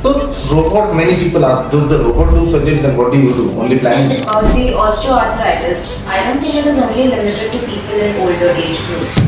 So robot, many people ask, does the robot do surgery? Then what do you do? Only planning? The osteoarthritis, I don't think it is only limited to people in older age groups.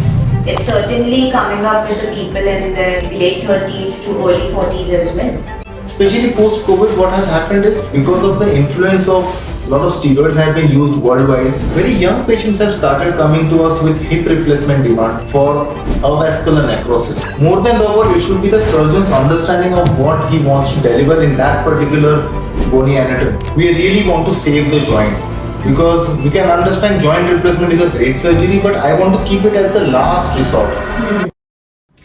It's certainly coming up with the people in the late 30s to early 40s as well. Especially post-COVID, what has happened is because of the influence of a lot of steroids have been used worldwide. Very young patients have started coming to us with hip replacement demand for avascular necrosis. More than robot, it should be the surgeon's understanding of what he wants to deliver in that particular bony anatomy. We really want to save the joint because we can understand joint replacement is a great surgery, but I want to keep it as the last resort.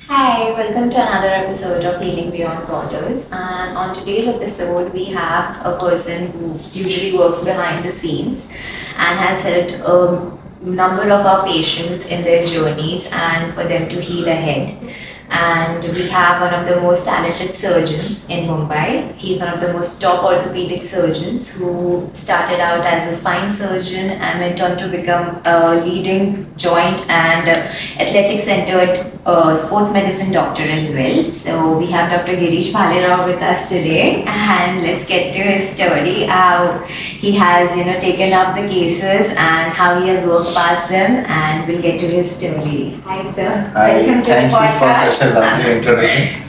Hi, welcome to another episode of Healing Beyond Borders. And on today's episode, we have a person who usually works behind the scenes and has helped a number of our patients in their journeys and for them to heal ahead. And we have one of the most talented surgeons in Mumbai. He's one of the most top orthopedic surgeons who started out as a spine surgeon and went on to become a leading joint and athletic centered sports medicine doctor as well. So we have Dr. Girish Bhalerao with us today, and let's get to his story, how he has taken up the cases and how he has worked past them, and we'll get to his story. Hi sir, welcome to the podcast. Thank you for such a lovely introduction.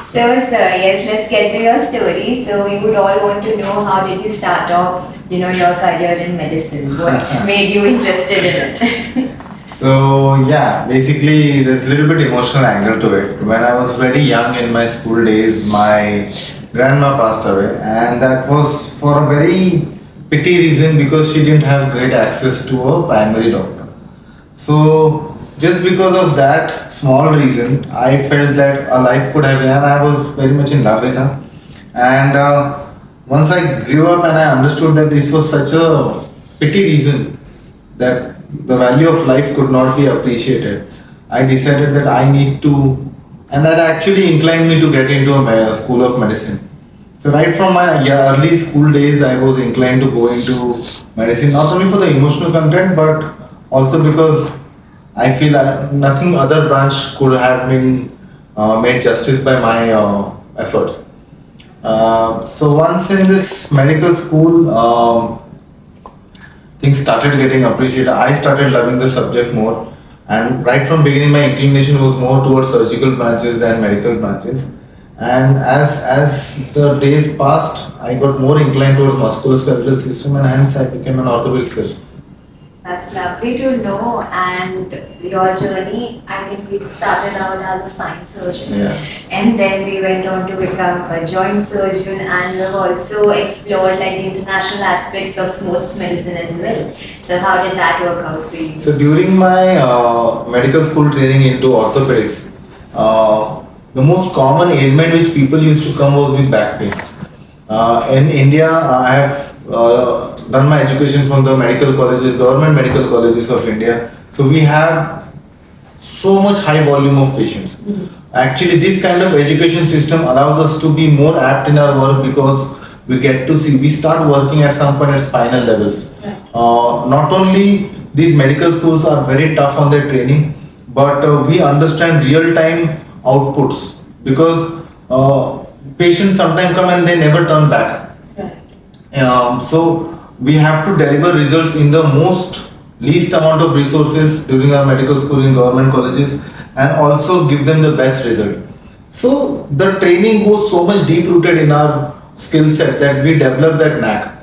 So sir, yes, let's get to your story. So we would all want to know, how did you start off your career in medicine? What made you interested in it? So yeah, basically there's a little bit emotional angle to it. When I was very young in my school days, my grandma passed away, and that was for a very pity reason because she didn't have great access to a primary doctor. So just because of that small reason, I felt that a life could have been, and I was very much in love with her. And once I grew up and I understood that this was such a pity reason that the value of life could not be appreciated, I decided that I need to, and that actually inclined me to get into a school of medicine. So right from my early school days, I was inclined to go into medicine, not only for the emotional content, but also because I feel nothing other branch could have been made justice by my efforts. So once in this medical school, things started getting appreciated. I started loving the subject more, and right from beginning my inclination was more towards surgical branches than medical branches. And as the days passed, I got more inclined towards musculoskeletal system, and hence I became an orthopedic surgeon. That's lovely to know. And your journey, I think we started out as a spine surgeon, and then we went on to become a joint surgeon, and we've also explored like the international aspects of sports medicine as well. So how did that work out for you? So during my medical school training into orthopedics, the most common ailment which people used to come was with back pains. In India, I have done my education from the medical colleges, government medical colleges of India. So we have so much high volume of patients. Actually, this kind of education system allows us to be more apt in our work because we start working at some point at spinal levels. Not only these medical schools are very tough on their training, but we understand real-time outputs because patients sometimes come and they never turn back. So we have to deliver results in the most least amount of resources during our medical school in government colleges, and also give them the best result. So the training goes so much deep rooted in our skill set that we develop that knack.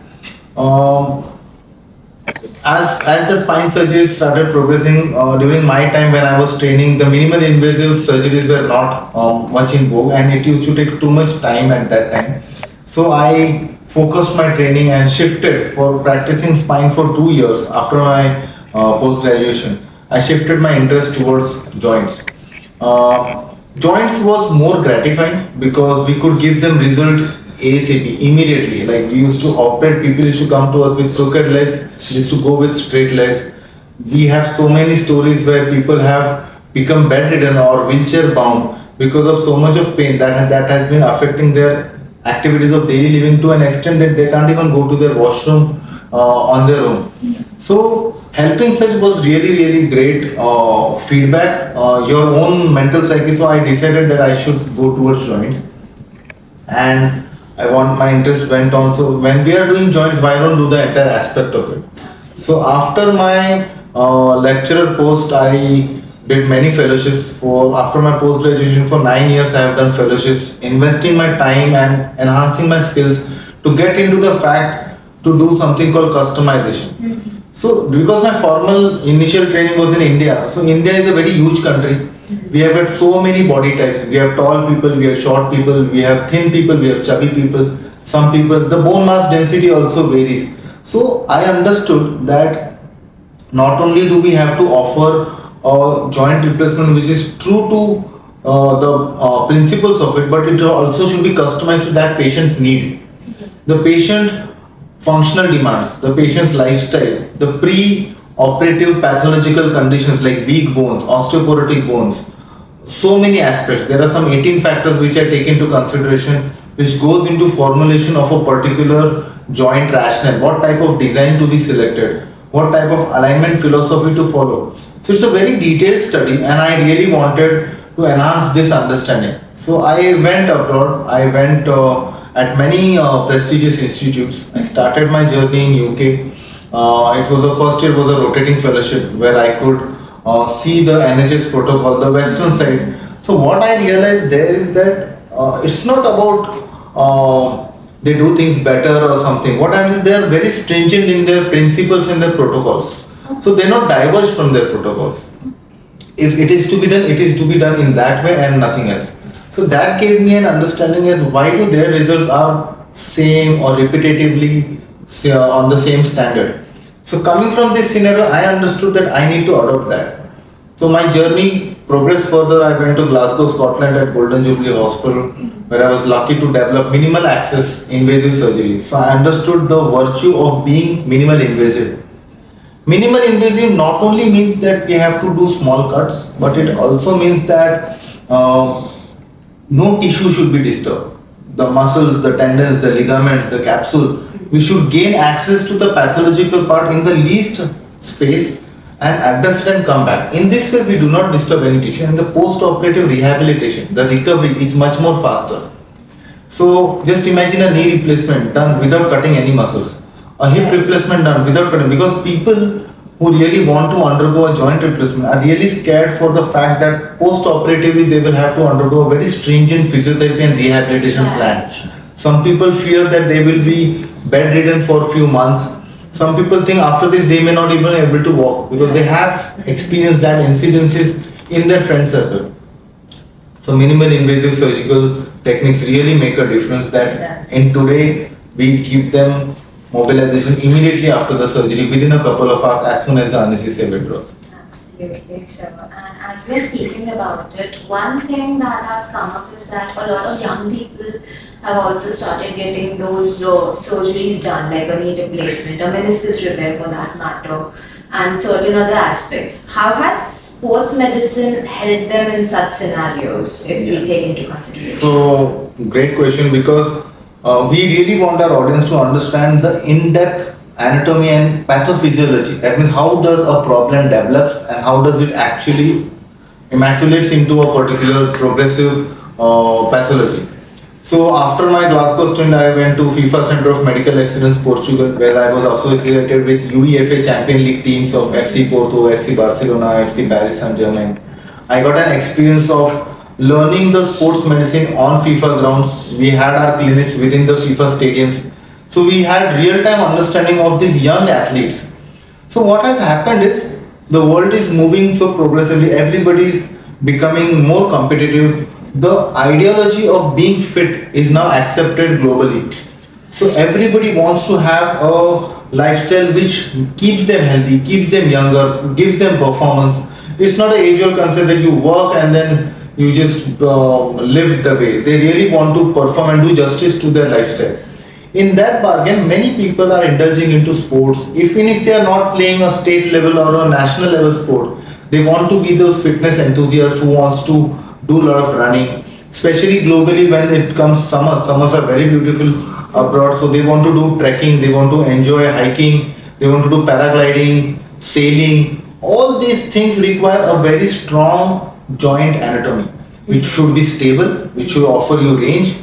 As the spine surgeries started progressing during my time when I was training, the minimal invasive surgeries were not much in vogue, and it used to take too much time at that time. So I focused my training and shifted for practicing spine for 2 years after my post-graduation. I shifted my interest towards joints. Joints was more gratifying because we could give them result ASAP, immediately. Like we used to operate, people used to come to us with crooked legs, we used to go with straight legs. We have so many stories where people have become bedridden or wheelchair bound because of so much of pain that has been affecting their activities of daily living to an extent that they can't even go to their washroom on their own. So helping such was really great feedback, your own mental psyche. So I decided that I should go towards joints. and I want my interest went on. So when we are doing joints, why don't do the entire aspect of it? So after my lecturer post, I did many fellowships. For after my post graduation, for 9 years, I have done fellowships, investing my time and enhancing my skills to get into the fact to do something called customization. So because my formal initial training was in India, so India is a very huge country. We have got so many body types. We have tall people, we have short people, we have thin people, we have chubby people. Some people, the bone mass density also varies. So I understood that not only do we have to offer a joint replacement which is true to the principles of it, but it also should be customized to that patient's need. The patient functional demands, the patient's lifestyle, the pre-operative pathological conditions like weak bones, osteoporotic bones, so many aspects. There are some 18 factors which I take into consideration, which goes into formulation of a particular joint rationale, what type of design to be selected, what type of alignment philosophy to follow. So it's a very detailed study, and I really wanted to enhance this understanding. So I went abroad, I went at many prestigious institutes. I started my journey in UK. It was the first year was a rotating fellowship where I could see the NHS protocol, the western side. So what I realized there is that it's not about they do things better or something. What happens is they are very stringent in their principles and their protocols. So they not diverge from their protocols. If it is to be done, it is to be done in that way and nothing else. So that gave me an understanding that why do their results are same or repetitively on the same standard. So coming from this scenario, I understood that I need to adopt that. So my journey progressed further. I went to Glasgow, Scotland at Golden Jubilee Hospital, where I was lucky to develop minimal access invasive surgery. So I understood the virtue of being minimal invasive. Minimal invasive not only means that we have to do small cuts, but it also means that no tissue should be disturbed. The muscles, the tendons, the ligaments, the capsule, we should gain access to the pathological part in the least space and address it and come back. In this way, we do not disturb any tissue, and the post-operative rehabilitation, the recovery is much more faster. So just imagine a knee replacement done without cutting any muscles, a hip replacement done without cutting, because people who really want to undergo a joint replacement are really scared for the fact that post-operatively they will have to undergo a very stringent physiotherapy and rehabilitation plan. Some people fear that they will be bedridden for a few months. Some people think after this they may not even be able to walk because they have experienced that incidences in their friend circle. So minimal invasive surgical techniques really make a difference that in today we give them mobilization immediately after the surgery within a couple of hours as soon as the anesthesia withdraws. Absolutely. So, and as we're speaking about it, one thing that has come up is that a lot of young people have also started getting those surgeries done, like a knee replacement, a meniscus repair for that matter, and certain other aspects. How has sports medicine helped them in such scenarios, if we take into consideration? So, great question, because we really want our audience to understand the in-depth anatomy and pathophysiology. That means how does a problem develops and how does it actually immaculates into a particular progressive pathology. So after my Glasgow stint, I went to FIFA Center of Medical Excellence, Portugal, where I was associated with UEFA Champion League teams of FC Porto, FC Barcelona, FC Paris Saint-Germain. I got an experience of learning the sports medicine on FIFA grounds. We had our clinics within the FIFA stadiums. So we had real-time understanding of these young athletes. So what has happened is the world is moving so progressively. Everybody is becoming more competitive. The ideology of being fit is now accepted globally. So everybody wants to have a lifestyle which keeps them healthy, keeps them younger, gives them performance. It's not an age-old concept that you work and then you just live the way. They really want to perform and do justice to their lifestyles. In that bargain, many people are indulging into sports. Even if they are not playing a state level or a national level sport, they want to be those fitness enthusiasts who wants to do a lot of running. Especially globally when it comes summer. Summers are very beautiful abroad. So they want to do trekking, they want to enjoy hiking, they want to do paragliding, sailing. All these things require a very strong joint anatomy, which should be stable, which should offer you range,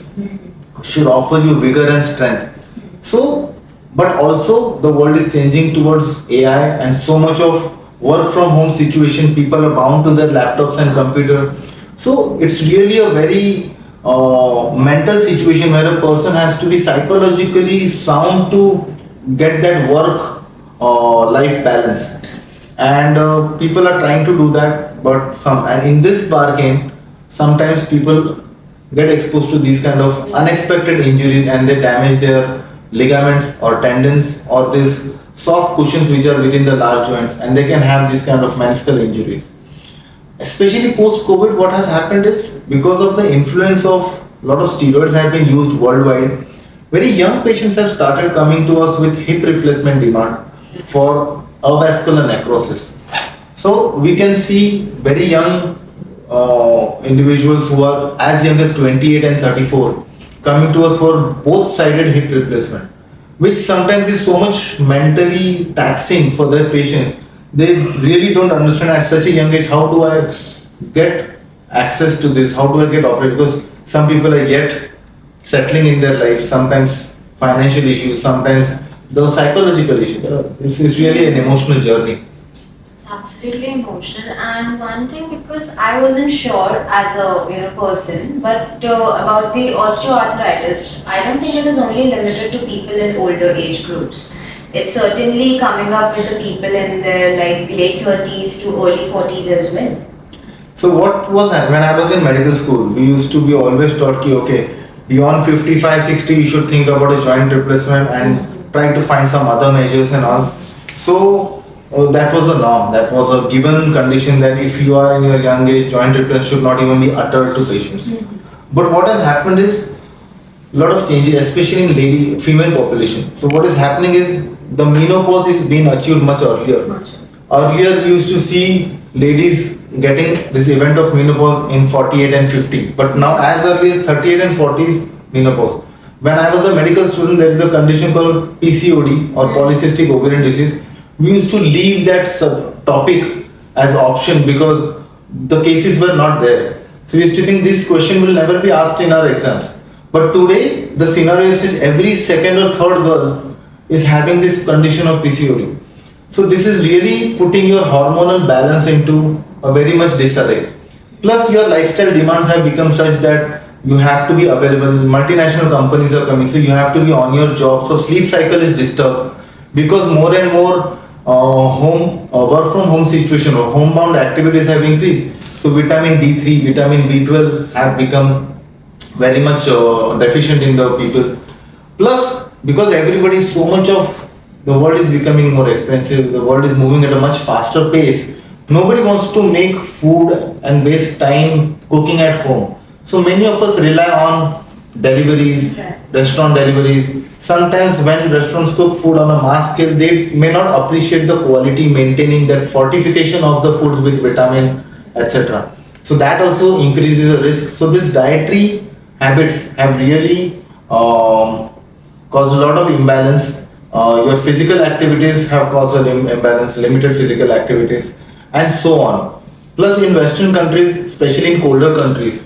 should offer you vigor and strength. So, but also the world is changing towards AI and so much of work from home situation. People are bound to their laptops and computer. So it's really a very mental situation where a person has to be psychologically sound to get that work life balance. And people are trying to do that, but some, and in this bargain, sometimes people get exposed to these kind of unexpected injuries and they damage their ligaments or tendons or these soft cushions which are within the large joints, and they can have this kind of meniscal injuries. Especially post COVID, what has happened is because of the influence of a lot of steroids have been used worldwide, very young patients have started coming to us with hip replacement demand for avascular necrosis. So we can see very young individuals who are as young as 28 and 34 coming to us for both sided hip replacement, which sometimes is so much mentally taxing for their patient. They really don't understand at such a young age, how do I get access to this, how do I get operated, because some people are yet settling in their life, sometimes financial issues, sometimes the psychological issues. It's really an emotional journey. It's absolutely emotional, and one thing, because I wasn't sure as a person, but about the osteoarthritis, I don't think it is only limited to people in older age groups. It's certainly coming up with the people in their like late 30s to early 40s as well. So what was that? When I was in medical school, we used to be always taught ki, okay, beyond 55, 60, you should think about a joint replacement and try to find some other measures and all. So that was a norm. That was a given condition that if you are in your young age, joint replacement should not even be uttered to patients. But what has happened is a lot of changes, especially in female population. So what is happening is the menopause is being achieved much earlier. Earlier, you used to see ladies getting this event of menopause in 48 and 50, but now as early as 38 and 40s menopause. When I was a medical student, there is a condition called PCOD or polycystic ovarian disease. We used to leave that topic as option because the cases were not there. So we used to think this question will never be asked in our exams. But today, the scenario is such every second or third girl is having this condition of PCOD. So this is really putting your hormonal balance into a very much disarray. Plus your lifestyle demands have become such that you have to be available. Multinational companies are coming, so you have to be on your job. So sleep cycle is disturbed because more and more work from home situation or homebound activities have increased. So vitamin D3, vitamin B12 have become very much deficient in the people. Plus, because everybody is so much of the world is becoming more expensive, the world is moving at a much faster pace. Nobody wants to make food and waste time cooking at home. So many of us rely on deliveries, restaurant deliveries. Sometimes when restaurants cook food on a mass scale, they may not appreciate the quality, maintaining that fortification of the foods with vitamin, etc. So that also increases the risk. So these dietary habits have really caused a lot of imbalance. Your physical activities have caused an imbalance, limited physical activities, and so on. Plus, in Western countries, especially in colder countries,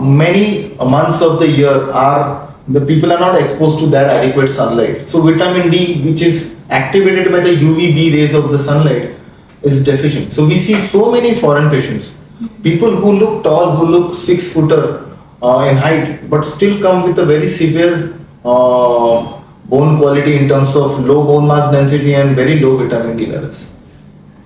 many months of the year are the people are not exposed to that adequate sunlight. So, vitamin D, which is activated by the UVB rays of the sunlight, is deficient. So, we see so many foreign patients, people who look tall, who look 6 footer in height, but still come with a very severe bone quality in terms of low bone mass density and very low vitamin D levels.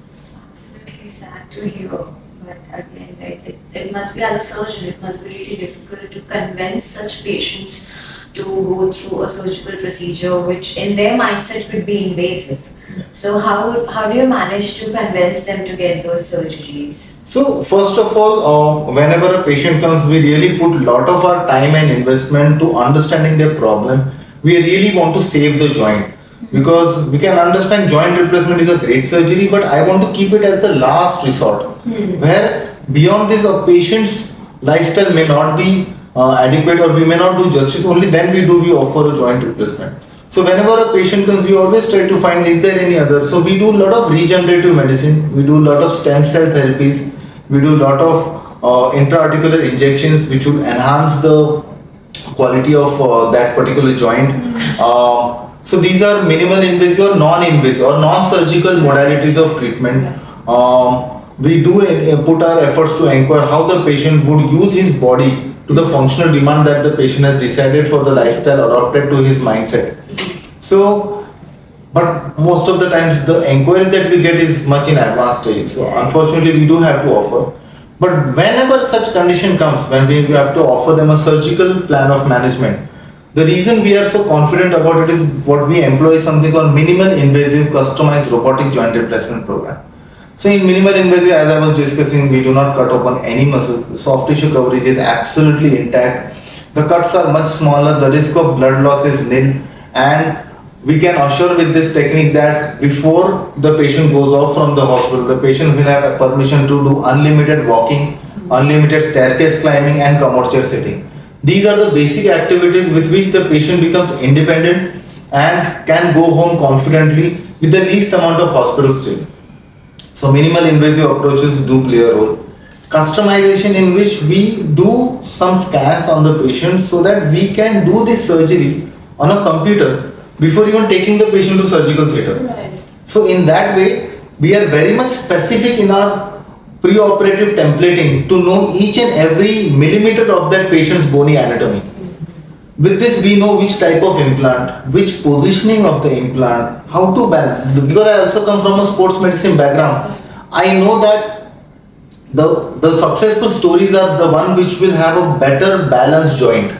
It's absolutely sad to hear, but again, like it must be, as a surgeon, it must be really difficult to convince such patients to go through a surgical procedure which in their mindset could be invasive. So how do you manage to convince them to get those surgeries? So first of all, whenever a patient comes, we really put a lot of our time and investment to understanding their problem. We really want to save the joint because we can understand joint replacement is a great surgery, but I want to keep it as the last resort where beyond this a patient's lifestyle may not be adequate or we may not do justice. Only then we offer a joint replacement. So whenever a patient comes, we always try to find is there any other. So we do a lot of regenerative medicine, we do a lot of stem cell therapies, we do a lot of intra-articular injections which would enhance the quality of that particular joint. So these are minimal invasive or non-invasive or non-surgical modalities of treatment. We do put our efforts to inquire how the patient would use his body to the functional demand that the patient has decided for the lifestyle adopted to his mindset. So, but most of the times the inquiries that we get is much in advanced stage. So unfortunately we do have to offer. But whenever such condition comes, when we have to offer them a surgical plan of management, the reason we are so confident about it is what we employ is something called minimal invasive customized robotic joint replacement program. So in minimal invasive, as I was discussing, we do not cut open any muscle. The soft tissue coverage is absolutely intact. The cuts are much smaller. The risk of blood loss is nil, and we can assure with this technique that before the patient goes off from the hospital, the patient will have a permission to do unlimited walking, unlimited staircase climbing, and come chair sitting. These are the basic activities with which the patient becomes independent and can go home confidently with the least amount of hospital stay. So minimal invasive approaches do play a role. Customization, in which we do some scans on the patient so that we can do this surgery on a computer before even taking the patient to surgical theatre. Right. So in that way, we are very much specific in our pre-operative templating to know each and every millimeter of that patient's bony anatomy. With this, we know which type of implant, which positioning of the implant, how to balance. Because I also come from a sports medicine background, I know that the successful stories are the one which will have a better balanced joint.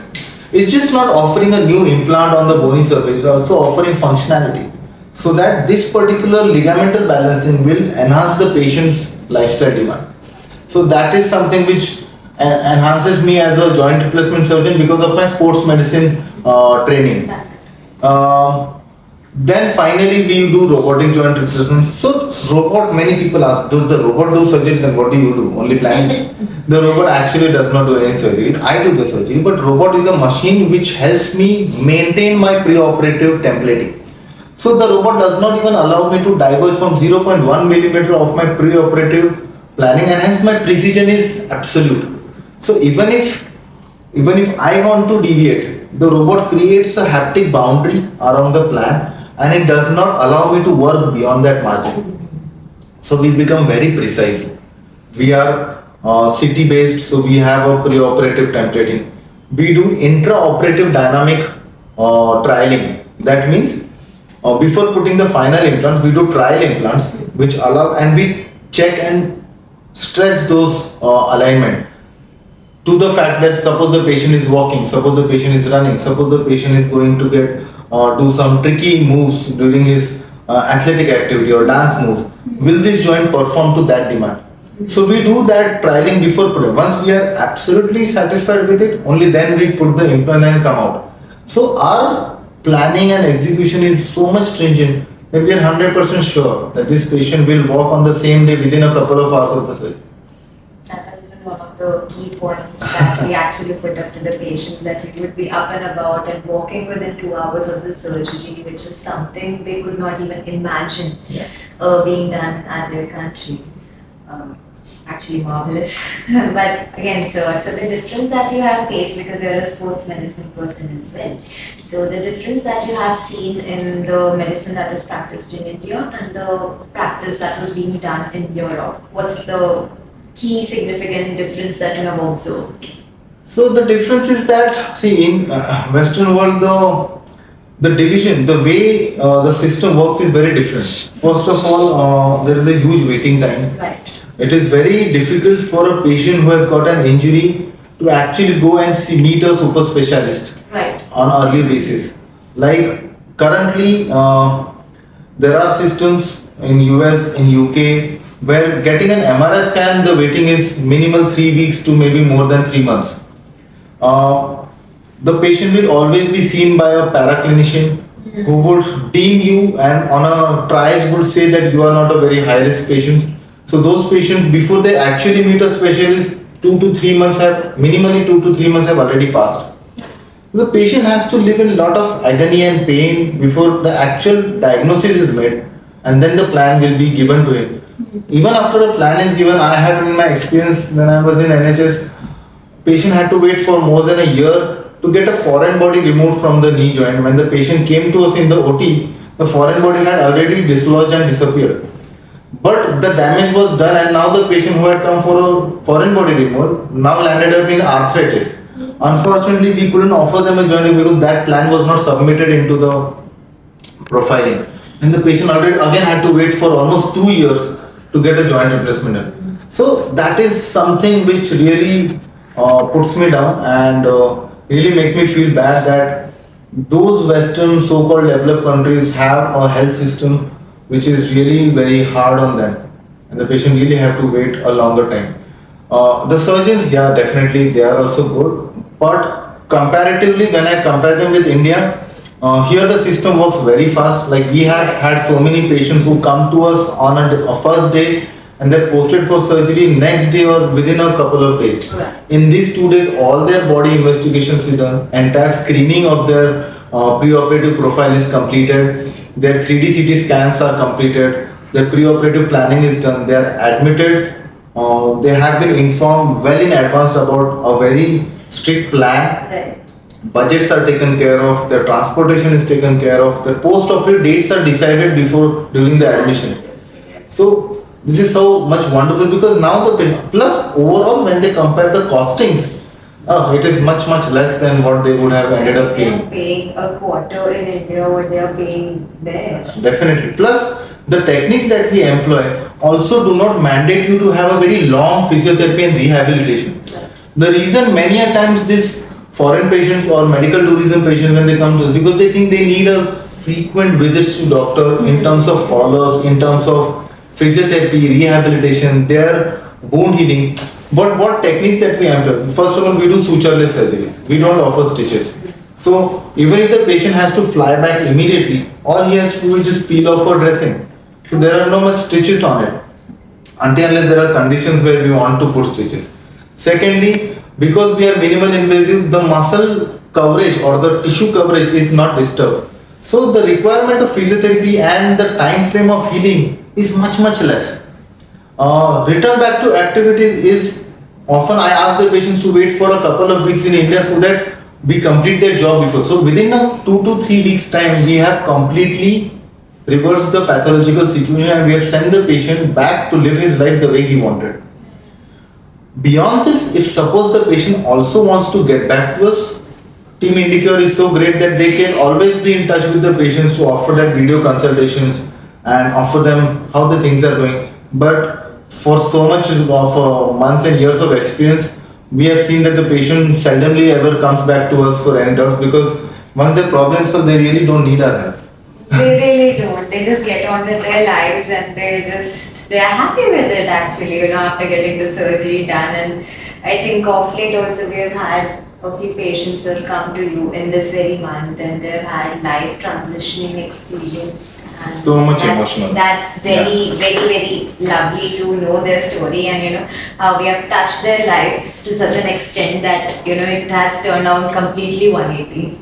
It's just not offering a new implant on the bony surface, it's also offering functionality. So that this particular ligamental balancing will enhance the patient's lifestyle demand. So that is something which enhances me as a joint replacement surgeon because of my sports medicine training. Then finally we do robotic joint replacement. So robot, many people ask, does the robot do surgery? Then what do you do? Only planning? The robot actually does not do any surgery. I do the surgery, but robot is a machine which helps me maintain my pre-operative templating. So the robot does not even allow me to diverge from 0.1 millimeter of my pre-operative planning, and hence my precision is absolute. So even if I want to deviate, the robot creates a haptic boundary around the plan, and it does not allow me to work beyond that margin. So we become very precise. We are city based, so we have a pre-operative templating. We do intra-operative dynamic trialing. That means before putting the final implants, we do trial implants, which allow, and we check and stress those alignment to the fact that suppose the patient is walking, suppose the patient is running, suppose the patient is going to get do some tricky moves during his athletic activity or dance moves, will this joint perform to that demand? So we do that trialing before putting. Once we are absolutely satisfied with it, only then we put the implant and come out. So our planning and execution is so much stringent that we are 100% sure that this patient will walk on the same day within a couple of hours of the surgery. That has been one of the key points that we actually put up to the patients, that you would be up and about and walking within 2 hours of the surgery, which is something they could not even imagine being done at their country. It's actually marvelous. But again, so the difference that you have faced, because you're a sports medicine person as well, so the difference that you have seen in the medicine that is practiced in India and the practice that was being done in Europe, what's the key significant difference that you have observed? So the difference is that, see, in Western world, the division, the way the system works is very different. First of all, there is a huge waiting time. Right. It is very difficult for a patient who has got an injury to actually go and meet a super specialist on early basis. Like currently, there are systems in US, in UK, where getting an MRI scan, the waiting is minimal 3 weeks to maybe more than 3 months. The patient will always be seen by a paraclinician who would deem you, and on a triage would say that you are not a very high risk patient. So those patients, before they actually meet a specialist, 2 to 3 months have, minimally 2 to 3 months have already passed. The patient has to live in a lot of agony and pain before the actual diagnosis is made, and then the plan will be given to him. Even after a plan is given, I had in my experience when I was in NHS, patient had to wait for more than a year to get a foreign body removed from the knee joint. When the patient came to us in the OT, the foreign body had already dislodged and disappeared. But the damage was done, and now the patient who had come for a foreign body removal now landed up in arthritis. Unfortunately, we couldn't offer them a joint because that plan was not submitted into the profiling. And the patient already again had to wait for almost 2 years to get a joint replacement done. So that is something which really puts me down and really make me feel bad that those Western so-called developed countries have a health system which is really very hard on them, and the patient really have to wait a longer time. The surgeons, yeah, definitely they are also good, but comparatively, when I compare them with India, here the system works very fast. Like we have had so many patients who come to us on a first day and they're posted for surgery next day or within a couple of days. Right. In these 2 days, all their body investigations is done, entire screening of their preoperative profile is completed, their 3D CT scans are completed, their preoperative planning is done, they are admitted, they have been informed well in advance about a very strict plan. Right. Budgets are taken care of, their transportation is taken care of, their post-operative dates are decided before during the admission. So this is so much wonderful because now plus overall when they compare the costings, it is much less than what they would have ended up They are paying. paying a quarter in India what they are paying there. Definitely. Plus the techniques that we employ also do not mandate you to have a very long physiotherapy and rehabilitation. Right. The reason many a times these foreign patients or medical tourism patients when they come to us because they think they need a frequent visits to doctor in terms of follow-ups, in terms of physiotherapy, rehabilitation, their wound healing. But what techniques that we employ? First of all, we do sutureless surgery. We don't offer stitches. So even if the patient has to fly back immediately, all he has to do is just peel off for dressing. So there are no much stitches on it until unless there are conditions where we want to put stitches. Secondly, because we are minimal invasive, the muscle coverage or the tissue coverage is not disturbed. So the requirement of physiotherapy and the time frame of healing is much less. Return back to activities is often I ask the patients to wait for a couple of weeks in India so that we complete their job before. So within a 2 to 3 weeks time, we have completely reversed the pathological situation and we have sent the patient back to live his life the way he wanted. Beyond this, if suppose the patient also wants to get back to us, Team IndiCure is so great that they can always be in touch with the patients to offer that video consultations and offer them how the things are going. But for so much of months and years of experience, we have seen that the patient seldomly ever comes back to us for any doubts because once their problems solved, they really don't need our help. They really don't. They just get on with their lives and they are happy with it actually, after getting the surgery done. And I think of late also we have had a few patients who have come to you in this very month and they've had life transitioning experience. And So much that's, emotional. That's very lovely to know their story and how we have touched their lives to such an extent that it has turned out completely 180.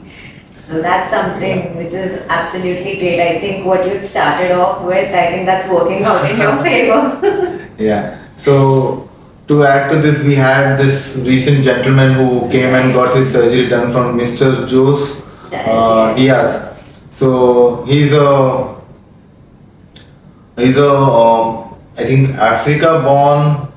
So that's something which is absolutely great. I think what you started off with, I think that's working out in your favor. Yeah. So to add to this, we had this recent gentleman who came and got his surgery done from Mr. Jose Diaz. So he's a I think Africa born.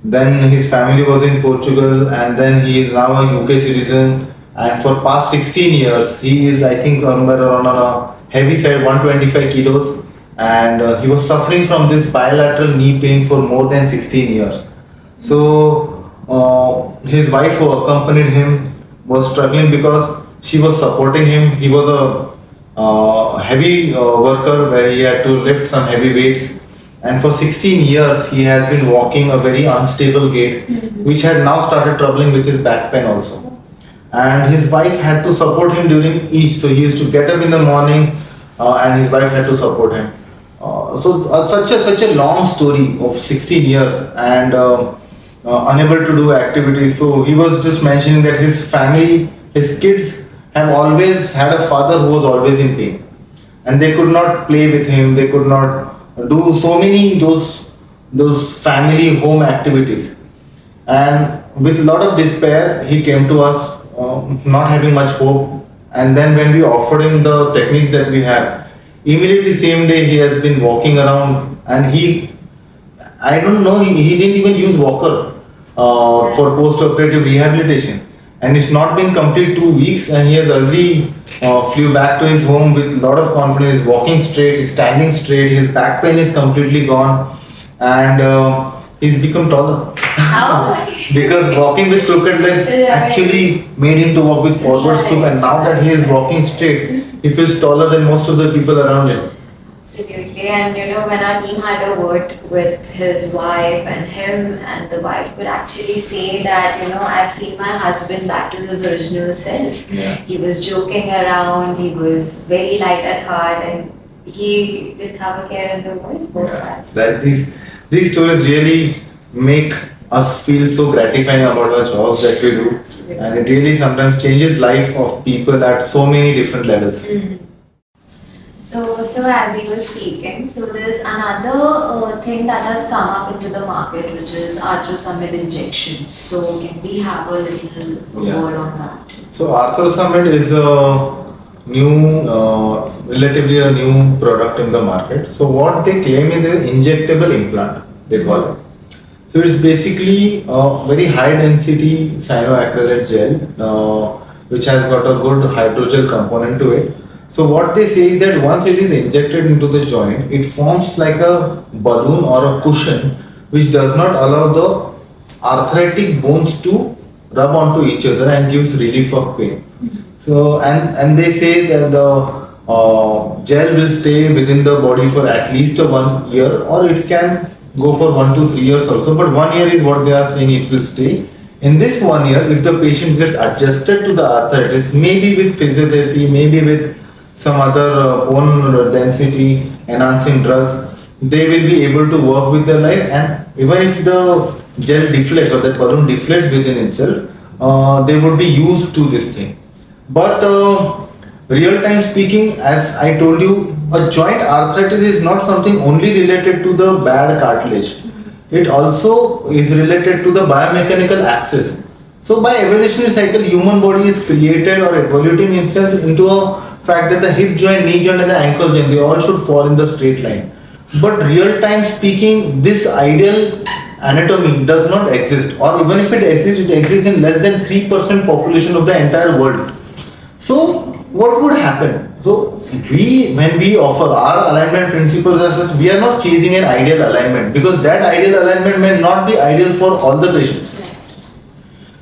Then his family was in Portugal, and then he is now a UK citizen. And for past 16 years, he is, I think, somewhere around on a heavy side, 125 kilos. And he was suffering from this bilateral knee pain for more than 16 years. So his wife who accompanied him was struggling because she was supporting him. He was a heavy worker where he had to lift some heavy weights. And for 16 years, he has been walking a very unstable gait, which had now started troubling with his back pain also. And his wife had to support him during each. So he used to get up in the morning, and his wife had to support him. Such a long story of 16 years and unable to do activities. So he was just mentioning that his family, his kids have always had a father who was always in pain, and they could not play with him. They could not do so many those family home activities. And with a lot of despair, he came to us not having much hope. And then when we offered him the techniques that we have, immediately same day he has been walking around, and I don't know, he didn't even use walker for post-operative rehabilitation. And it's not been complete 2 weeks, and he has already flew back to his home with a lot of confidence. He's walking straight, he's standing straight, his back pain is completely gone, and he's become taller. How? Because walking with crooked legs Right. actually made him to walk with forward stoop, and now that he is walking straight, he feels taller than most of the people around him. Absolutely, and when our team had a word with his wife, and him and the wife would actually say that, I've seen my husband back to his original self. Yeah. He was joking around, he was very light at heart, and he didn't have a care in the world post that. That these stories really make us feel so gratifying about our jobs that we do, and it really sometimes changes life of people at so many different levels. So as you were speaking, so there's another thing that has come up into the market, which is arthrosumid injections. So can we have a little Yeah. word on that? So arthrosumid is relatively a new product in the market. So what they claim is an injectable implant, they call it. So it's basically a very high density cyanoacrylate gel, which has got a good hydrogel component to it. So what they say is that once it is injected into the joint, it forms like a balloon or a cushion, which does not allow the arthritic bones to rub onto each other and gives relief of pain. So and they say that the gel will stay within the body for at least 1 year, or it can go for 1 to 3 years also. But 1 year is what they are saying it will stay. In this 1 year, if the patient gets adjusted to the arthritis, maybe with physiotherapy, maybe with some other bone density enhancing drugs, they will be able to work with their life. And even if the gel deflates or the balloon deflates within itself, they would be used to this thing. But real time speaking, as I told you, a joint arthritis is not something only related to the bad cartilage. It also is related to the biomechanical axis. So by evolutionary cycle, human body is created or evolving itself into a fact that the hip joint, knee joint and the ankle joint, they all should fall in the straight line. But real time speaking, this ideal anatomy does not exist, or even if it exists in less than 3% population of the entire world. So what would happen? So when we offer our alignment principles as such, we are not chasing an ideal alignment, because that ideal alignment may not be ideal for all the patients.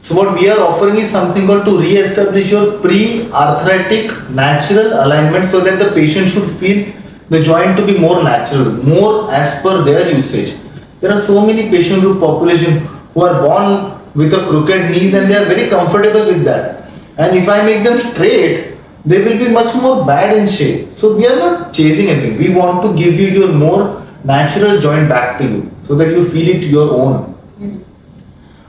So what we are offering is something called to re-establish your pre-arthritic natural alignment, so that the patient should feel the joint to be more natural, more as per their usage. There are so many patient group population who are born with a crooked knees and they are very comfortable with that. And if I make them straight, they will be much more bad in shape. So we are not chasing anything. We want to give you your more natural joint back to you, so that you feel it your own.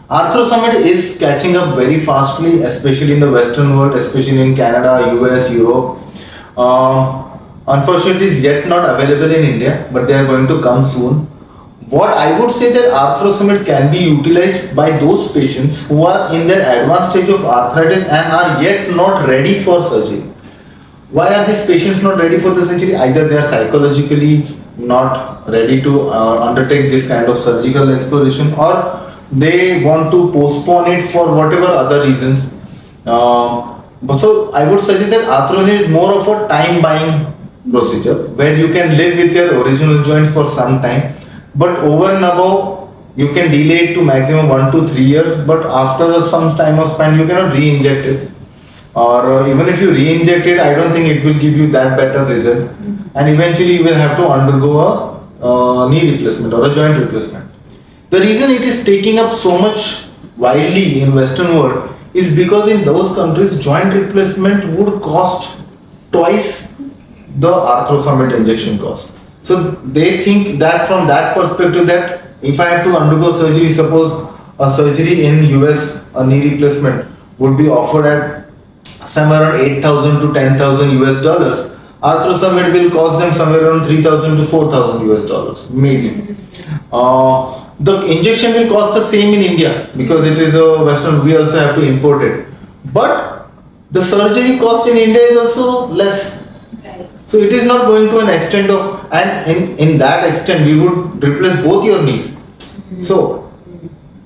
Arthrosumid is catching up very fastly, especially in the Western world, especially in Canada, US, Europe. Unfortunately, it's yet not available in India, but they are going to come soon. What I would say that arthrosumid can be utilized by those patients who are in their advanced stage of arthritis and are yet not ready for surgery. Why are these patients not ready for the surgery? Either they are psychologically not ready to undertake this kind of surgical exposition, or they want to postpone it for whatever other reasons. So I would suggest that arthrosumid is more of a time buying procedure, where you can live with your original joints for some time, but over and above you can delay it to maximum 1 to 3 years, but after some time of span you cannot re-inject it, or even if you re-inject it, I don't think it will give you that better result, and eventually you will have to undergo a knee replacement or a joint replacement. The reason it is taking up so much widely in Western world is because in those countries joint replacement would cost twice the arthrosumid injection cost. So they think that from that perspective, that if I have to undergo surgery, suppose a surgery in US, a knee replacement would be offered at somewhere around 8,000 to 10,000 US dollars. Arthrosumid will cost them somewhere around 3,000 to 4,000 US dollars, maybe. The injection will cost the same in India because it is a Western, we also have to import it. but the surgery cost in India is also less. Right. So it is not going to an extent of, and in that extent we would replace both your knees. So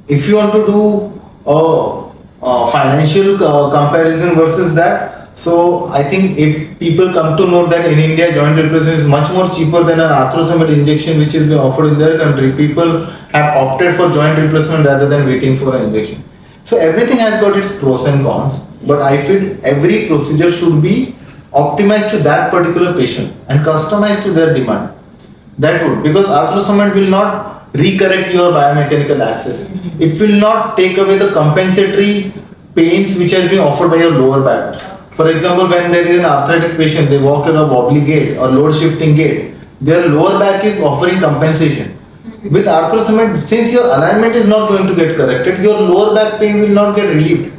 if you want to do a financial comparison versus that, so I think if people come to know that in India joint replacement is much more cheaper than an arthrosomid injection which is being offered in their country, people have opted for joint replacement rather than waiting for an injection. So everything has got its pros and cons, but I feel every procedure should be optimized to that particular patient and customized to their demand. That would, because arthrosomid will not recorrect your biomechanical axis. It will not take away the compensatory pains which has been offered by your lower back. For example, when there is an arthritic patient, they walk in a wobbly gait or load shifting gait, their lower back is offering compensation. With arthrosomid, since your alignment is not going to get corrected, your lower back pain will not get relieved.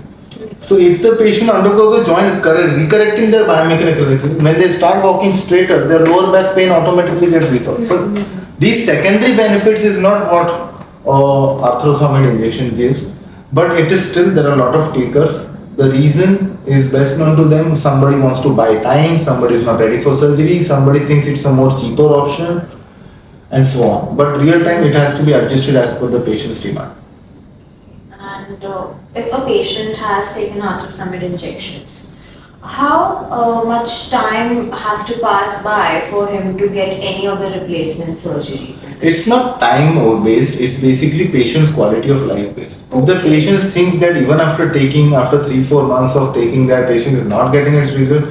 So if the patient undergoes a joint recorrecting their biomechanical axis, when they start walking straighter, their lower back pain automatically gets resolved. So these secondary benefits is not what arthrosomid injection gives, but it is still, there are a lot of takers. The reason is best known to them. Somebody wants to buy time, somebody is not ready for surgery, somebody thinks it's a more cheaper option, and so on. But real time it has to be adjusted as per the patient's demand. And if a patient has taken ultrasound injections, how much time has to pass by for him to get any of the replacement surgeries? It's not time based, it's basically patient's quality of life based. If the patient thinks that even after 3-4 months of taking that, patient is not getting its result,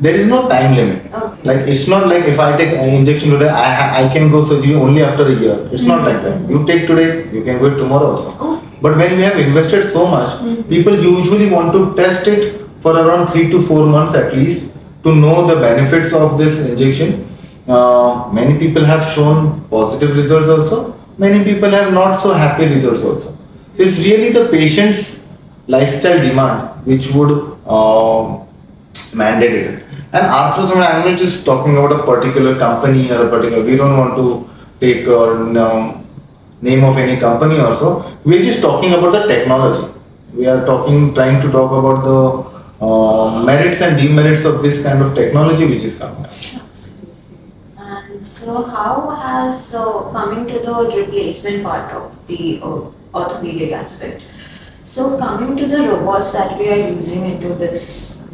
there is no time limit. Okay. Like it's not like if I take an injection today, I can go surgery only after a year. It's not like that. You take today, you can go tomorrow also. Okay. But when you have invested so much, people usually want to test it for around 3 to 4 months at least to know the benefits of this injection. Many people have shown positive results also. Many people have not so happy results also. So it's really the patient's lifestyle demand which would mandate it. And arthrosomid, I'm not just talking about a particular company or a particular, we don't want to take name of any company or so. We're just talking about the technology. We are trying to talk about the merits and demerits of this kind of technology which is coming up. Absolutely. And so how has, coming to the replacement part of the orthopedic aspect, so coming to the robots that we are using into this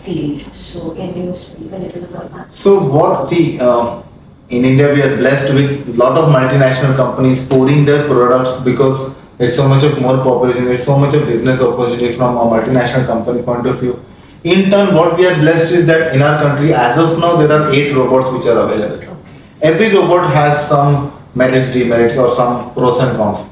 field, so can you speak a little about that? So in India we are blessed with a lot of multinational companies pouring their products because there's so much of more population, there's so much of business opportunity from a multinational company point of view. In turn, what we are blessed is that in our country, as of now, there are 8 robots which are available. Every robot has some merits, demerits, or some pros and cons.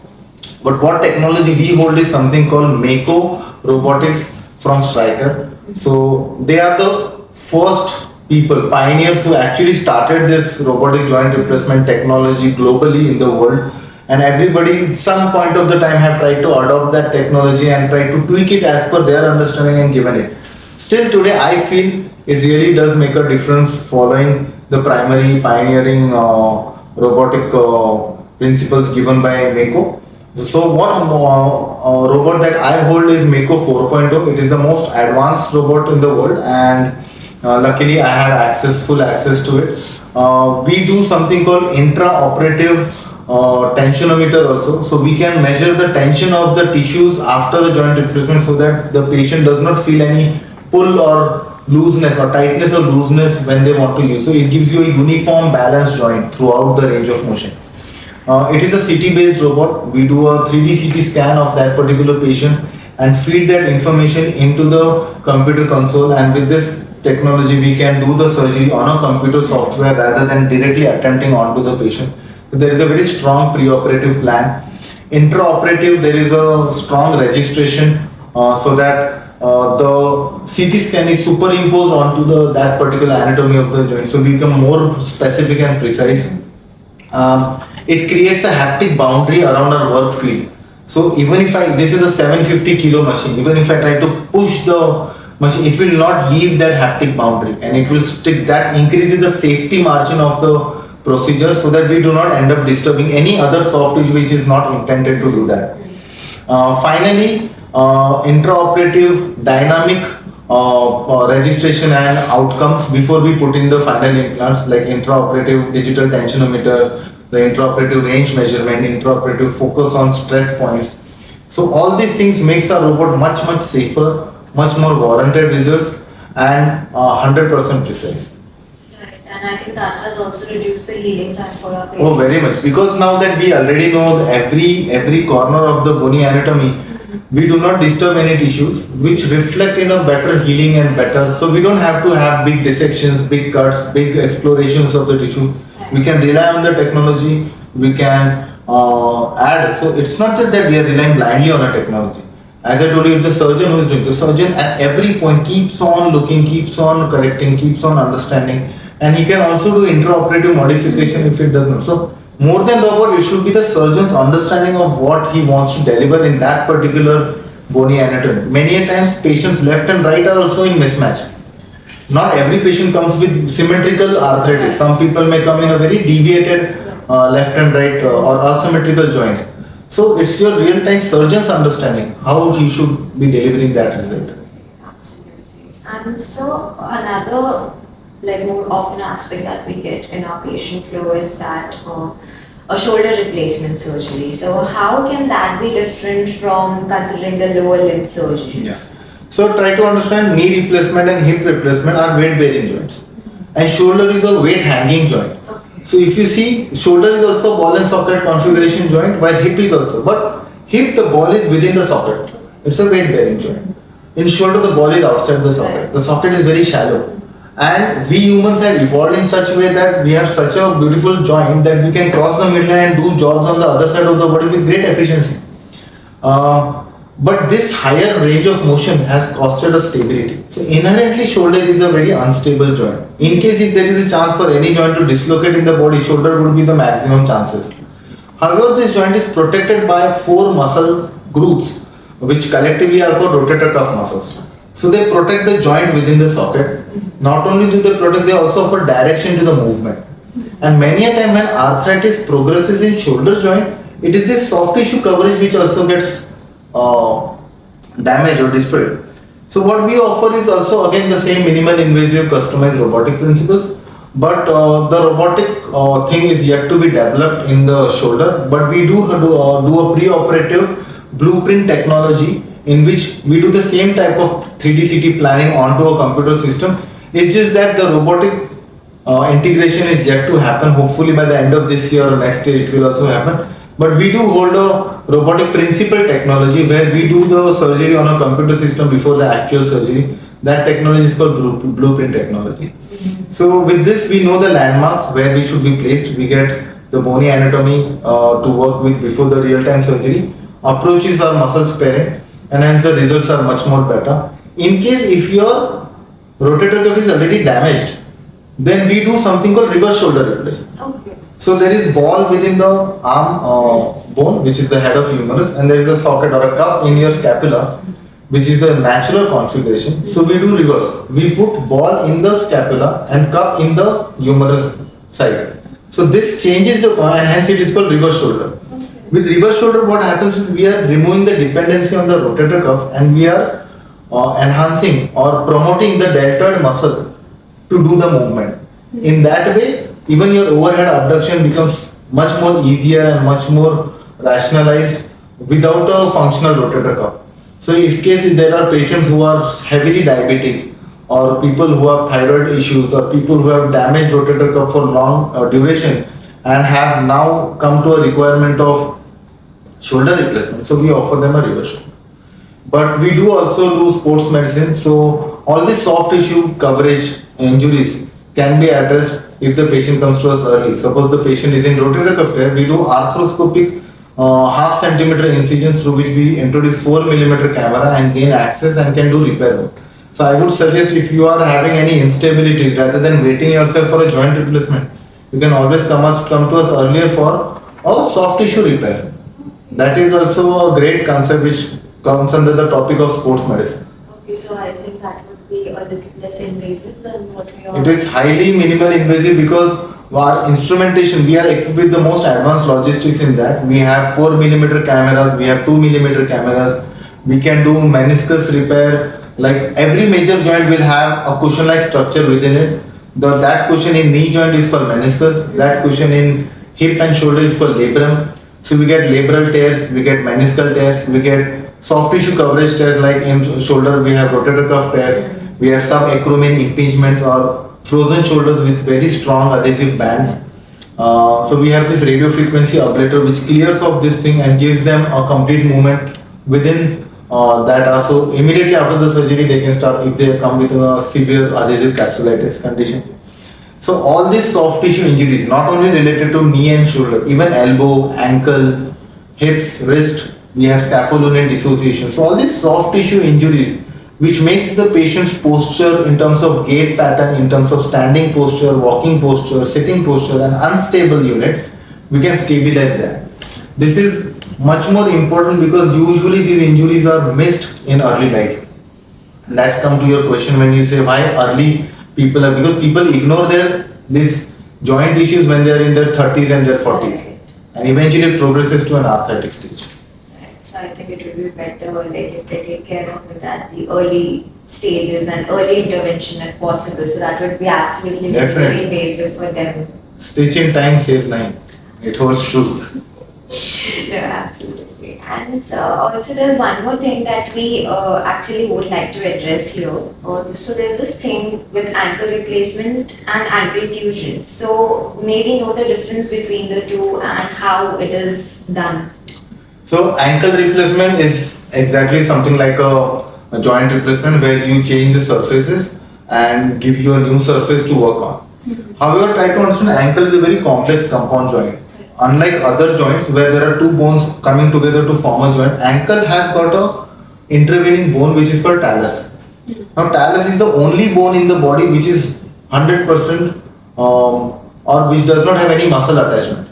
But what technology we hold is something called Mako Robotics from Stryker. So they are the first people, pioneers who actually started this robotic joint replacement technology globally in the world. And everybody at some point of the time have tried to adopt that technology and try to tweak it as per their understanding and given it. Still today I feel it really does make a difference following the primary pioneering robotic principles given by Mako. So what robot that I hold is Mako 4.0. It is the most advanced robot in the world, and luckily I have full access to it. We do something called intraoperative tensionometer also, so we can measure the tension of the tissues after the joint replacement so that the patient does not feel any pull or looseness or tightness or looseness when they want to use. So it gives you a uniform balanced joint throughout the range of motion. It is a CT based robot. We do a 3D CT scan of that particular patient and feed that information into the computer console, and with this technology we can do the surgery on a computer software rather than directly attempting onto the patient. There is a very strong pre-operative plan. Intraoperative, there is a strong registration so that the CT scan is superimposed onto that particular anatomy of the joint, so we become more specific and precise. It creates a haptic boundary around our work field. So even if this is a 750 kilo machine, even if I try to push the machine, it will not leave that haptic boundary and it will stick. That increases the safety margin of the procedure so that we do not end up disturbing any other soft tissue which is not intended to do that. Finally, intraoperative dynamic registration and outcomes before we put in the final implants, like intraoperative digital tensionometer, the intraoperative range measurement, intraoperative focus on stress points. So all these things makes our robot much safer, much more warranted results, and 100% precise. Right, and I think that has also reduced the healing time for our Oh, patients. very much. Because now that we already know every corner of the bony anatomy, we do not disturb any tissues, which reflect in a better healing and better. So we don't have to have big dissections, big cuts, big explorations of the tissue. We can rely on the technology. We can add. So it's not just that we are relying blindly on a technology. As I told you, it's the surgeon who is doing. The surgeon at every point keeps on looking, keeps on correcting, keeps on understanding, and he can also do intraoperative modification if it does not. So more than robot, it should be the surgeon's understanding of what he wants to deliver in that particular bony anatomy. Many a times, patients left and right are also in mismatch. Not every patient comes with symmetrical arthritis. Some people may come in a very deviated left and right or asymmetrical joints. So it's your real-time surgeon's understanding how he should be delivering that result. Absolutely. And so another like more often aspect that we get in our patient flow is that a shoulder replacement surgery. So how can that be different from considering the lower limb surgeries? Yeah. So try to understand knee replacement and hip replacement are weight bearing joints, and shoulder is a weight hanging joint. Okay. So if you see, shoulder is also ball and socket configuration joint, while hip is also. But hip, the ball is within the socket. It's a weight bearing joint. In shoulder, the ball is outside the socket. The socket is very shallow. And we humans have evolved in such a way that we have such a beautiful joint that we can cross the midline and do jobs on the other side of the body with great efficiency. But this higher range of motion has costed us stability. So inherently shoulder is a very unstable joint. In case if there is a chance for any joint to dislocate in the body, shoulder would be the maximum chances. However, this joint is protected by 4 muscle groups which collectively are called rotator cuff muscles. So they protect the joint within the socket. Not only do they protect, they also offer direction to the movement. And many a time when arthritis progresses in shoulder joint, it is this soft tissue coverage which also gets damaged or destroyed. So what we offer is also again the same minimal invasive customized robotic principles, but the robotic thing is yet to be developed in the shoulder. But we do a pre-operative blueprint technology in which we do the same type of 3D CT planning onto a computer system. It's just that the robotic integration is yet to happen. Hopefully by the end of this year or next year it will also happen. But we do hold a robotic principle technology where we do the surgery on a computer system before the actual surgery. That technology is called blueprint technology. So with this we know the landmarks where we should be placed. We get the bony anatomy to work with before the real-time surgery. Approaches are muscle sparing and hence the results are much more better. In case if your rotator cuff is already damaged, then we do something called reverse shoulder replacement. Okay. So there is ball within the arm bone, which is the head of humerus, and there is a socket or a cup in your scapula, which is the natural configuration. So we do reverse. We put ball in the scapula and cup in the humeral side. So this changes the and hence it is called reverse shoulder. Okay. With reverse shoulder, what happens is we are removing the dependency on the rotator cuff and we are enhancing or promoting the deltoid muscle to do the movement. In that way, even your overhead abduction becomes much more easier and much more rationalized without a functional rotator cuff. So if case there are patients who are heavily diabetic or people who have thyroid issues or people who have damaged rotator cuff for long duration and have now come to a requirement of shoulder replacement, so we offer them a reverse shoulder. But we do also do sports medicine, so all this soft tissue coverage injuries can be addressed if the patient comes to us early. Suppose the patient is in rotator cuff tear, we do arthroscopic half centimeter incisions through which we introduce 4 millimeter camera and gain access and can do repair work. So I would suggest if you are having any instabilities, rather than waiting yourself for a joint replacement, you can always come to us earlier for a soft tissue repair. That is also a great concept which comes under the topic of sports medicine. Okay, so I think that would be a little less invasive than what we are. It is highly minimal invasive because our instrumentation, we are equipped with the most advanced logistics in that. We have 4 millimeter cameras, we have 2 millimeter cameras, We can do meniscus repair. Like every major joint will have a cushion-like structure within it. That cushion in knee joint is called meniscus. That cushion in hip and shoulder is called labrum. So we get labral tears, we get meniscal tears, we get soft tissue coverage tears like in shoulder we have rotator cuff tears, we have subacromial impingements or frozen shoulders with very strong adhesive bands. So we have this radio frequency ablator which clears off this thing and gives them a complete movement within that. Also immediately after the surgery they can start if they come with a severe adhesive capsulitis condition. So all these soft tissue injuries, not only related to knee and shoulder, even elbow, ankle, hips, wrist, we have scapholingual dissociation. So all these soft tissue injuries, which makes the patient's posture in terms of gait pattern, in terms of standing posture, walking posture, sitting posture, and unstable units, we can stabilize that. This is much more important because usually these injuries are missed in early life. And that's come to your question when you say why early people are, because people ignore these joint issues when they are in their 30s and their 40s, and eventually it progresses to an arthritic stage. Right. So I think it would be better like if they take care of it at the early stages and early intervention if possible. So that would be absolutely very invasive for them. Stitch in time saves 9. It holds true. No, absolutely. And also there's one more thing that we actually would like to address here. So there's this thing with ankle replacement and ankle fusion. So maybe know the difference between the two and how it is done. So ankle replacement is exactly something like a joint replacement where you change the surfaces and give you a new surface to work on. However, try to understand ankle is a very complex compound joint. Unlike other joints where there are two bones coming together to form a joint, ankle has got a intervening bone which is called talus. Now talus is the only bone in the body which is 100% or which does not have any muscle attachment.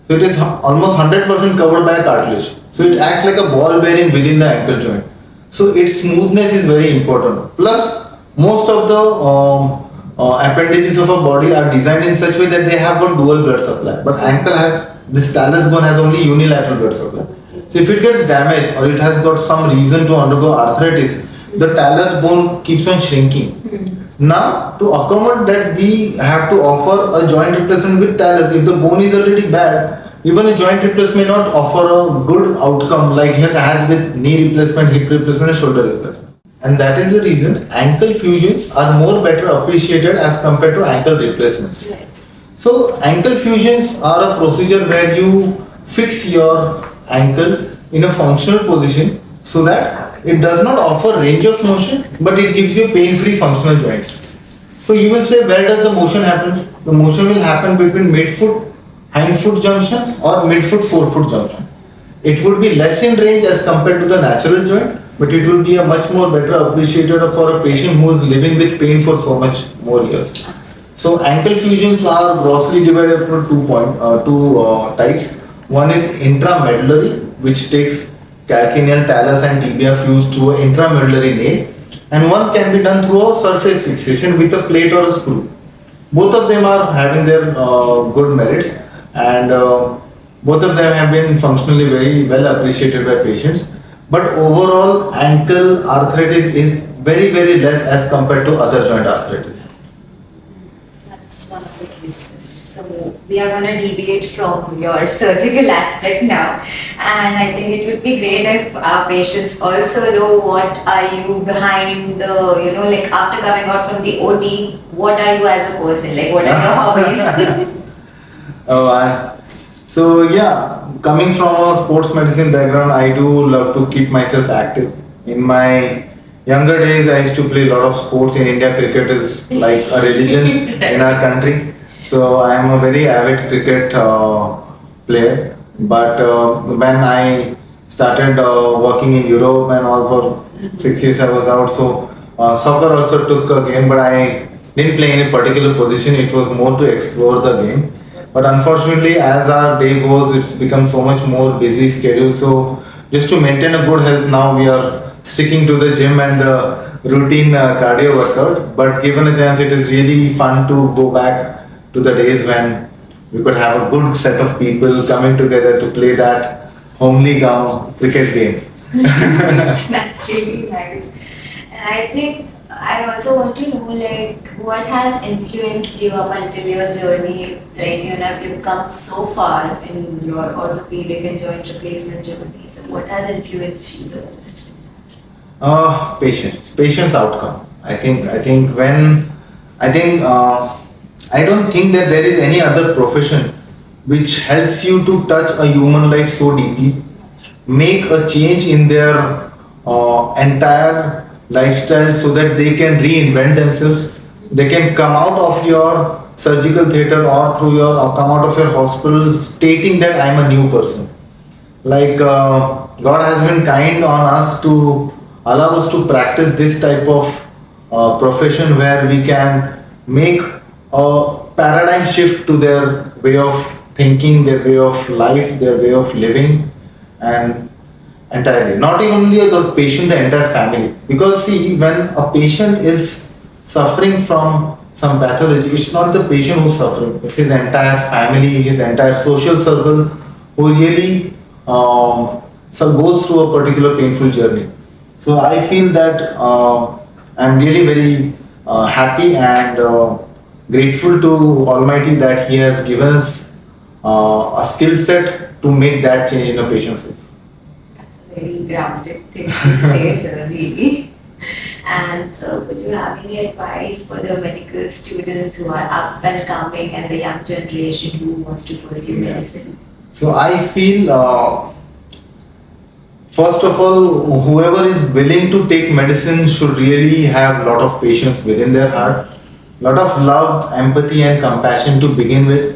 So it is almost 100% covered by a cartilage. So it acts like a ball bearing within the ankle joint. So its smoothness is very important. Plus most of the appendages of a body are designed in such way that they have got dual blood supply, but ankle has, this talus bone has only unilateral blood supply. So if it gets damaged or it has got some reason to undergo arthritis, the talus bone keeps on shrinking. Now to accommodate that we have to offer a joint replacement with talus. If the bone is already bad, even a joint replacement may not offer a good outcome like it has with knee replacement, hip replacement and shoulder replacement. And that is the reason ankle fusions are more better appreciated as compared to ankle replacements. Right. So ankle fusions are a procedure where you fix your ankle in a functional position so that it does not offer range of motion but it gives you pain-free functional joints. So you will say where does the motion happen? The motion will happen between mid-foot, hind-foot junction or mid-foot, forefoot junction. It would be less in range as compared to the natural joint, but it will be a much more better appreciated for a patient who is living with pain for so much more years. So ankle fusions are grossly divided into two types. One is intramedullary, which takes calcaneal talus and tibia fused to an intramedullary nail, and one can be done through a surface fixation with a plate or a screw. Both of them are having their good merits, and both of them have been functionally very well appreciated by patients. But overall, ankle arthritis is very, very less as compared to other joint arthritis. That's one of the cases. So we are going to deviate from your surgical aspect now, and I think it would be great if our patients also know what are you behind the, like after coming out from the OT, what are you as a person, like what are your hobbies? So yeah, coming from a sports medicine background, I do love to keep myself active. In my younger days, I used to play a lot of sports. In India, cricket is like a religion in our country. So I am a very avid cricket player. But when I started working in Europe and all for 6 years, I was out. So soccer also took a game, but I didn't play any particular position. It was more to explore the game. But unfortunately, as our day goes, it's become so much more busy schedule. So just to maintain a good health, now we are sticking to the gym and the routine cardio workout. But given a chance, it is really fun to go back to the days when we could have a good set of people coming together to play that homely cricket game. That's really nice. And I think I also want to know like what has influenced you up until your journey, like you've come so far in your orthopedic and joint replacement journey. So what has influenced you the most? Patience outcome. I don't think that there is any other profession which helps you to touch a human life so deeply, make a change in their entire lifestyle so that they can reinvent themselves. They can come out of your surgical theater or through your or come out of your hospital stating that I'm a new person. Like God has been kind on us to allow us to practice this type of profession where we can make a paradigm shift to their way of thinking, their way of life, their way of living, and entirely. Not only the patient, the entire family. Because see, when a patient is suffering from some pathology, it's not the patient who's suffering, it's his entire family, his entire social circle who really goes through a particular painful journey. So I feel that I'm really very happy and grateful to Almighty that He has given us a skill set to make that change in a patient's life. That's a very grounded thing to say, sir, really. And so, would you have any advice for the medical students who are up and coming and the young generation who wants to pursue medicine? So I feel, first of all, whoever is willing to take medicine should really have a lot of patience within their heart, lot of love, empathy, and compassion to begin with.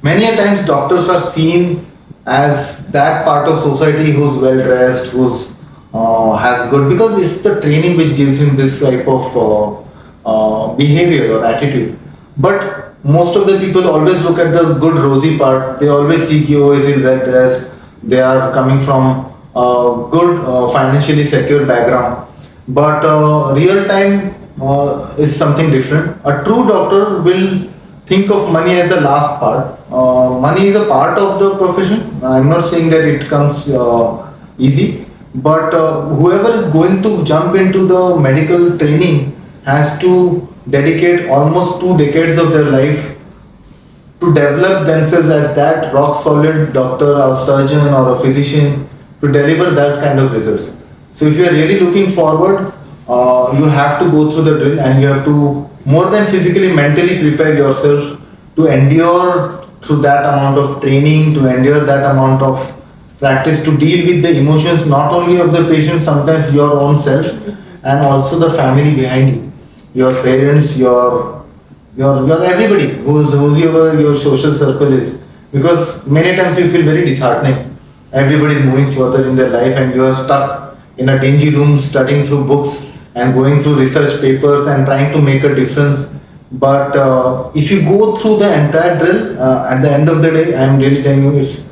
Many a times, doctors are seen as that part of society who's well dressed, who's has good because it's the training which gives him this type of behavior or attitude. But most of the people always look at the good rosy part. They always see ki, oh, is he well dressed? They are coming from a good financially secure background. But real time is something different. A true doctor will think of money as the last part. Money is a part of the profession. I'm not saying that it comes easy, but whoever is going to jump into the medical training has to dedicate almost 2 decades of their life to develop themselves as that rock solid doctor or surgeon or a physician to deliver that kind of results. So if you are really looking forward, you have to go through the drill and you have to more than physically, mentally prepare yourself to endure through that amount of training, to endure that amount of practice, to deal with the emotions not only of the patient, sometimes your own self, and also the family behind you, your parents, your everybody who's your social circle is. Because many times you feel very disheartening. Everybody is moving further in their life, and you are stuck in a dingy room studying through books and going through research papers and trying to make a difference. But if you go through the entire drill, at the end of the day, I am really telling you, it's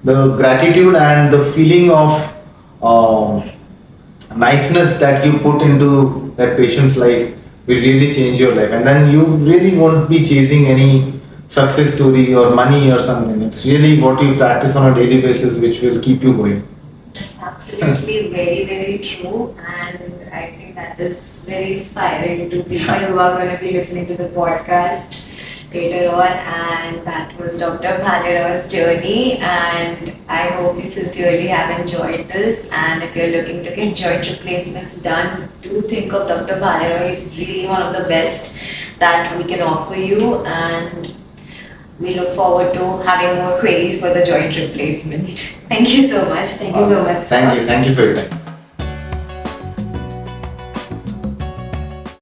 the gratitude and the feeling of niceness that you put into that patient's life will really change your life. And then you really won't be chasing any success story or money or something. It's really what you practice on a daily basis which will keep you going. That's absolutely very, very true. And I think that is very inspiring to people who are going to be listening to the podcast later on. And that was Dr. Bhalerao's journey. And I hope you sincerely have enjoyed this. And if you're looking to get joint replacements done, do think of Dr. Bhalerao. He's really one of the best that we can offer you. And we look forward to having more queries for the joint replacement. Thank you so much. Thank you so much. Thank you for your time.